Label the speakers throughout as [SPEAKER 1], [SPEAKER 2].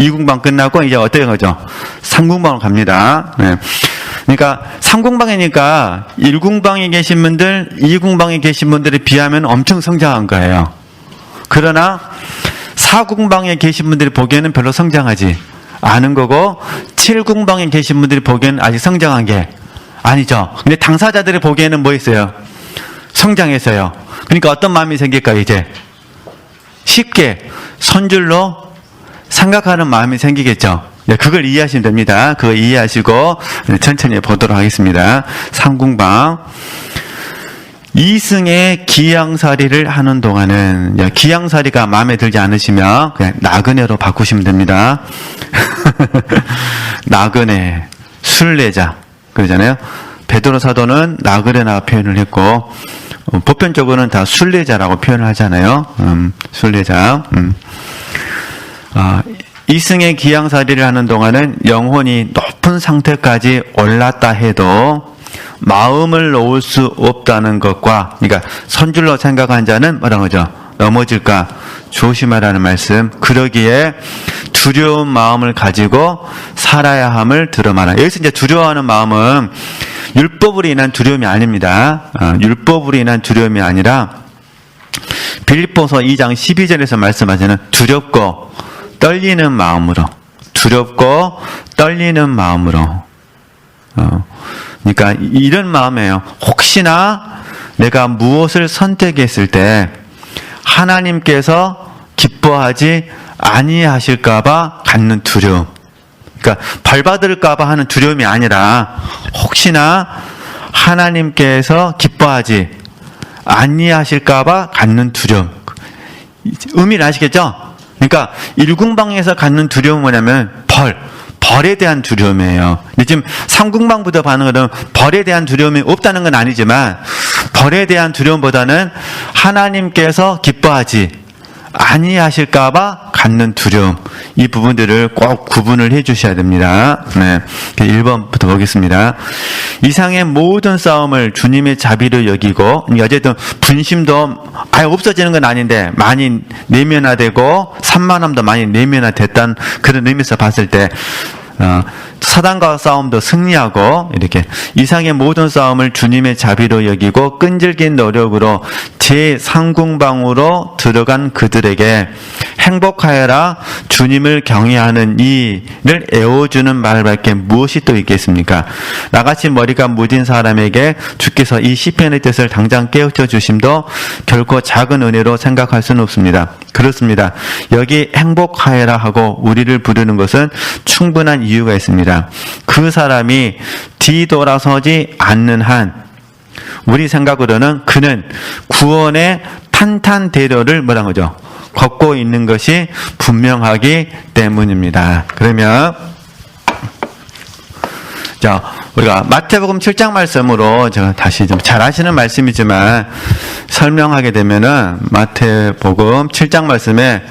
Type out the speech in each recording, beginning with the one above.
[SPEAKER 1] 2공방 끝나고 이제 어떤 거죠? 3공방으로 갑니다. 네. 그러니까 3공방이니까 1공방에 계신 분들, 2공방에 계신 분들에 비하면 엄청 성장한 거예요. 그러나 4공방에 계신 분들이 보기에는 별로 성장하지 않은 거고 7공방에 계신 분들이 보기에는 아직 성장한 게 아니죠. 근데 당사자들이 보기에는 뭐 있어요? 성장했어요. 그러니까 어떤 마음이 생길까요? 이제 쉽게 선줄로 생각하는 마음이 생기겠죠. 그걸 이해하시면 됩니다. 그거 이해하시고 천천히 보도록 하겠습니다. 3공방. 이승의 기양살이를 하는 동안은, 기양살이가 마음에 들지 않으시면 그냥 나그네로 바꾸시면 됩니다. 나그네, 순례자 그러잖아요. 베드로 사도는 나그네라 표현을 했고 보편적으로는 다 순례자라고 표현을 하잖아요. 순례자. 이승의 기양살이를 하는 동안은 영혼이 높은 상태까지 올랐다 해도 마음을 놓을 수 없다는 것과, 그러니까 선줄로 생각한 자는 뭐라는 거죠? 넘어질까 조심하라는 말씀. 그러기에 두려운 마음을 가지고 살아야 함을 들어마라. 여기서 이제 두려워하는 마음은 율법으로 인한 두려움이 아닙니다. 율법으로 인한 두려움이 아니라 빌립보서 2장 12절에서 말씀하시는 두렵고 떨리는 마음으로, 두렵고 떨리는 마음으로. 그러니까 이런 마음이에요. 혹시나 내가 무엇을 선택했을 때 하나님께서 기뻐하지 아니하실까봐 갖는 두려움. 그러니까 벌받을까봐 하는 두려움이 아니라 혹시나 하나님께서 기뻐하지 아니하실까봐 갖는 두려움. 의미를 아시겠죠? 그러니까 1공방에서 갖는 두려움은 뭐냐면 벌에 대한 두려움이에요. 근데 지금 3공방부터 받는 것은 벌에 대한 두려움이 없다는 건 아니지만 벌에 대한 두려움보다는 하나님께서 기뻐하지 아니하실까봐 갖는 두려움, 이 부분들을 꼭 구분을 해 주셔야 됩니다. 네, 1번부터 보겠습니다. 이상의 모든 싸움을 주님의 자비로 여기고, 어쨌든 분심도 아예 없어지는 건 아닌데 많이 내면화되고 산만함도 많이 내면화됐다는 그런 의미에서 봤을 때 사단과 싸움도 승리하고, 이렇게 이상의 모든 싸움을 주님의 자비로 여기고 끈질긴 노력으로 제3공방으로 들어간 그들에게 행복하여라, 주님을 경외하는 이를 애워주는 말밖에 무엇이 또 있겠습니까? 나같이 머리가 무딘 사람에게 주께서 이 시편의 뜻을 당장 깨우쳐 주심도 결코 작은 은혜로 생각할 수는 없습니다. 그렇습니다. 여기 행복하여라 하고 우리를 부르는 것은 충분한 이유가 있습니다. 그 사람이 뒤돌아서지 않는 한 우리 생각으로는 그는 구원의 탄탄대로를 뭐라는 거죠? 걷고 있는 것이 분명하기 때문입니다. 그러면 자, 우리가 마태복음 7장 말씀으로 제가 다시 좀 잘 아시는 말씀이지만 설명하게 되면은 마태복음 7장 말씀에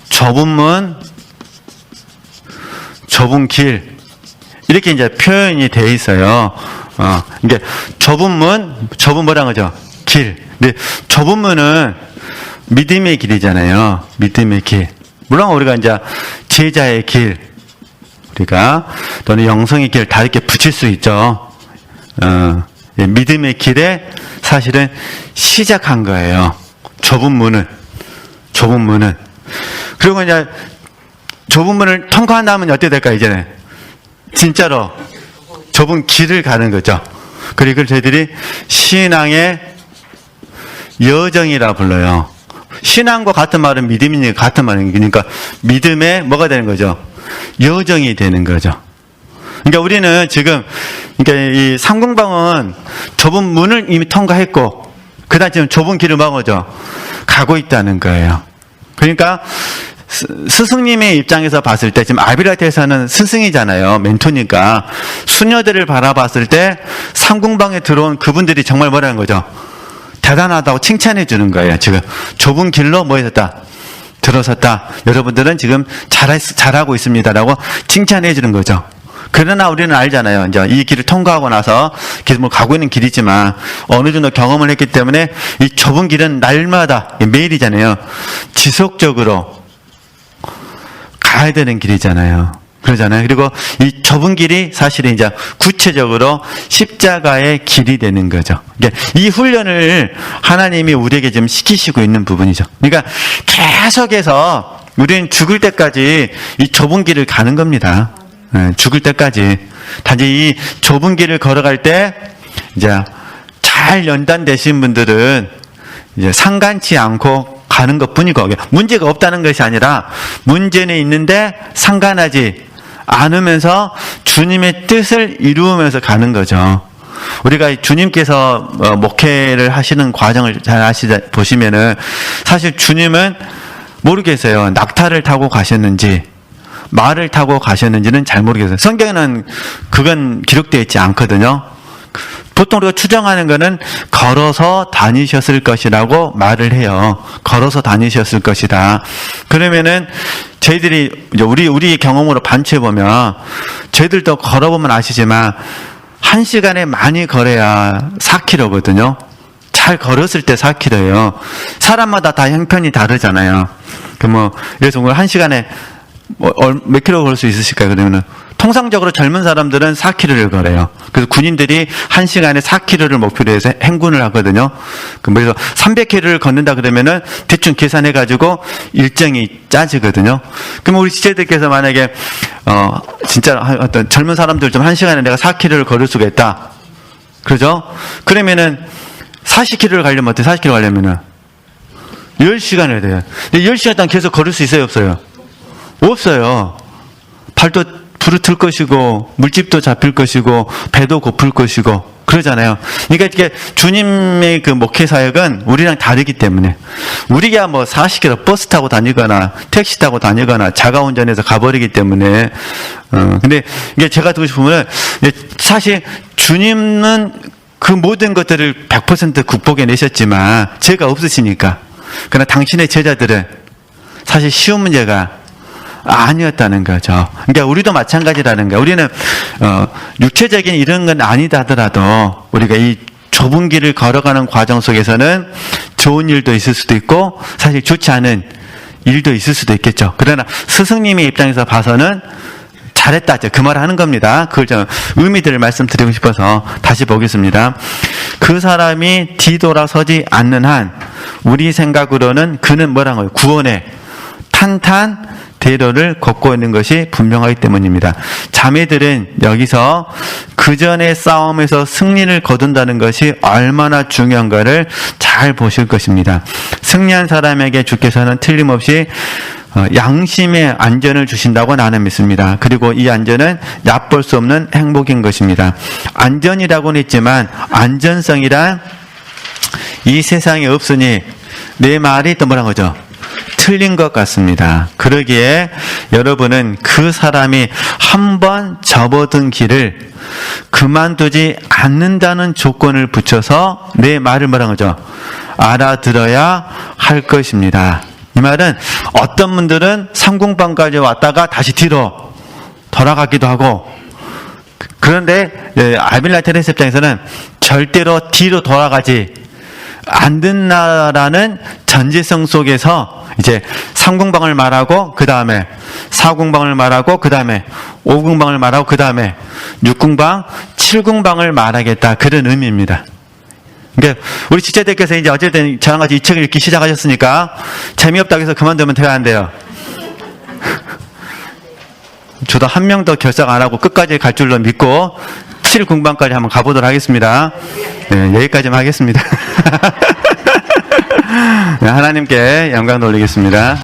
[SPEAKER 1] 좁은 문, 좁은 길 이렇게 이제 표현이 되어 있어요. 이게 좁은 문, 좁은 뭐라는 거죠? 길. 근데 좁은 문은 믿음의 길이잖아요. 믿음의 길. 물론 우리가 이제 제자의 길, 우리가 또는 영성의 길 다 이렇게 붙일 수 있죠. 믿음의 길에 사실은 시작한 거예요. 좁은 문은. 그리고 이제 좁은 문을 통과한다면 어떻게 될까요, 이제는? 진짜로 좁은 길을 가는 거죠. 그리고 저희들이 신앙의 여정이라 불러요. 신앙과 같은 말은 믿음이니까 같은 말이니까, 그러니까 믿음의 뭐가 되는 거죠? 여정이 되는 거죠. 그러니까 우리는 지금, 그러니까 이 삼공방은 좁은 문을 이미 통과했고, 그 다음 지금 좁은 길을 막아죠. 가고 있다는 거예요. 그러니까 스승님의 입장에서 봤을 때, 지금 아비라테에서는 스승이잖아요. 멘토니까. 수녀들을 바라봤을 때 삼공방에 들어온 그분들이 정말 뭐라는 거죠? 대단하다고 칭찬해 주는 거예요. 지금 좁은 길로 뭐 했었다? 들어섰다. 여러분들은 지금 잘하고 있습니다라고 칭찬해 주는 거죠. 그러나 우리는 알잖아요. 이제 이 길을 통과하고 나서 계속 가고 있는 길이지만 어느 정도 경험을 했기 때문에 이 좁은 길은 날마다 매일이잖아요. 지속적으로 가야 되는 길이잖아요. 그러잖아요. 그리고 이 좁은 길이 사실은 이제 구체적으로 십자가의 길이 되는 거죠. 그러니까 이 훈련을 하나님이 우리에게 지금 시키시고 있는 부분이죠. 그러니까 계속해서 우리는 죽을 때까지 이 좁은 길을 가는 겁니다. 죽을 때까지. 단지 이 좁은 길을 걸어갈 때 이제 잘 연단되신 분들은 이제 상관치 않고 가는 것 뿐이고, 문제가 없다는 것이 아니라 문제는 있는데 상관하지 않으면서 주님의 뜻을 이루면서 가는 거죠. 우리가 주님께서 목회를 하시는 과정을 잘 보시면은 사실 주님은 모르겠어요. 낙타를 타고 가셨는지 말을 타고 가셨는지는 잘 모르겠어요. 성경에는 그건 기록되어 있지 않거든요. 보통 우리가 추정하는 거는 걸어서 다니셨을 것이라고 말을 해요. 걸어서 다니셨을 것이다. 그러면은 저희들이 우리 경험으로 반추해 보면 저희들도 걸어보면 아시지만 1시간에 많이 걸어야 4km거든요. 잘 걸었을 때 4km예요. 사람마다 다 형편이 다르잖아요. 그래서 오늘 1시간에 몇 킬로 걸을 수 있으실까요? 그러면은 통상적으로 젊은 사람들은 4km를 걸어요. 그래서 군인들이 1시간에 4km를 목표로 해서 행군을 하거든요. 그래서 300km를 걷는다 그러면은 대충 계산해가지고 일정이 짜지거든요. 그럼 우리 지체들께서 만약에, 진짜 어떤 젊은 사람들 좀 1시간에 내가 4km를 걸을 수가 있다. 그러죠? 그러면은 40km를 가려면 어때요? 40km 가려면은 10시간을 돼요. 근데 10시간 동안 계속 걸을 수 있어요? 없어요? 없어요. 발도 부르틀 것이고 물집도 잡힐 것이고 배도 고플 것이고 그러잖아요. 그러니까 이게 주님의 그 목회 사역은 우리랑 다르기 때문에 우리가 40km 버스 타고 다니거나 택시 타고 다니거나 자가 운전해서 가버리기 때문에 근데 이게 제가 듣고 싶으면 사실 주님은 그 모든 것들을 100% 극복해 내셨지만 죄가 없으시니까 그러나 당신의 제자들은 사실 쉬운 문제가 아니었다는 거죠. 그러니까 우리도 마찬가지라는 거예요. 우리는 육체적인 이런 건 아니다 하더라도 우리가 이 좁은 길을 걸어가는 과정 속에서는 좋은 일도 있을 수도 있고 사실 좋지 않은 일도 있을 수도 있겠죠. 그러나 스승님의 입장에서 봐서는 잘했다. 그 말을 하는 겁니다. 그걸 좀 의미들을 말씀드리고 싶어서 다시 보겠습니다. 그 사람이 뒤돌아서지 않는 한 우리 생각으로는 그는 뭐라고요? 구원의 탄탄 대로를 걷고 있는 것이 분명하기 때문입니다. 자매들은 여기서 그 전의 싸움에서 승리를 거둔다는 것이 얼마나 중요한가를 잘 보실 것입니다. 승리한 사람에게 주께서는 틀림없이 양심의 안전을 주신다고 나는 믿습니다. 그리고 이 안전은 얕볼 수 없는 행복인 것입니다. 안전이라고는 했지만 안전성이란 이 세상에 없으니 내 말이 또 뭐란 거죠? 틀린 것 같습니다. 그러기에 여러분은 그 사람이 한번 접어든 길을 그만두지 않는다는 조건을 붙여서 내 말을 뭐란 거죠? 알아들어야 할 것입니다. 이 말은 어떤 분들은 상공방까지 왔다가 다시 뒤로 돌아가기도 하고 그런데 아빌라 테레스 입장에서는 절대로 뒤로 돌아가지 않는다라는 전제성 속에서 이제 3공방을 말하고 그 다음에 4공방을 말하고 그 다음에 5공방을 말하고 그 다음에 6공방, 7공방을 말하겠다 그런 의미입니다. 그러니까 우리 지체들께서 이제 어쨌든 저랑 같이 이 책을 읽기 시작하셨으니까 재미없다고 해서 그만두면 돼야 안 돼요. 저도 한 명 더 결석 안 하고 끝까지 갈 줄로 믿고 7공방까지 한번 가보도록 하겠습니다. 네, 여기까지만 하겠습니다. 네, 하나님께 영광 돌리겠습니다.